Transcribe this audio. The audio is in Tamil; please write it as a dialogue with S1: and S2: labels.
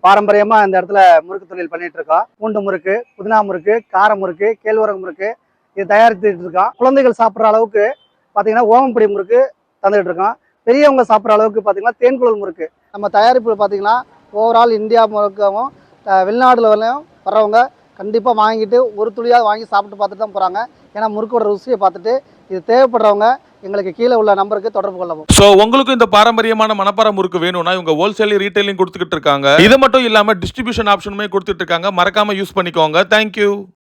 S1: பாரம்பரியமா இந்த இடத்துல முறுக்கு தொழில் பண்ணிட்டு இருக்கோம். பூண்டு முறுக்கு, புதினா முறுக்கு, கார முறுக்கு, கேழ்வரகு முறுக்கு இது தயாரித்துட்டு இருக்கோம். குழந்தைகள் சாப்பிட்ற அளவுக்கு பார்த்தீங்கன்னா ஓமப்பொடி முறுக்கு தந்துட்டு இருக்கோம். பெரியவங்க சாப்பிட்ற அளவுக்கு பார்த்தீங்கன்னா தேன்குழல் முறுக்கு. நம்ம தயாரிப்பு பார்த்தீங்கன்னா ஓவரால் இந்தியா முழுக்கவும் வெளிநாடுல வர்றவங்க கண்டிப்பாக வாங்கிட்டு ஒரு துளியாவது வாங்கி சாப்பிட்டு பார்த்துட்டு தான் போகிறாங்க. ஏன்னா முறுக்கோட ருசியை பார்த்துட்டு இது தேவைப்படுறவங்க எங்களுக்கு கீழே உள்ள நம்பருக்கு தொடர்பு கொள்ளவும்.
S2: சோ உங்களுக்கு இந்த பாரம்பரியமான மணப்பாறை முறுக்கு வேணும்னா இவங்க ஹோல்சேல் ரீட்டைலிங் கொடுத்துட்டு இருக்காங்க. இது மட்டும் இல்லாம டிஸ்ட்ரிபியூஷன் ஆப்ஷனுமே கொடுத்துட்டு இருக்காங்க. மறக்காம யூஸ் பண்ணிக்கோங்க. தேங்க்யூ.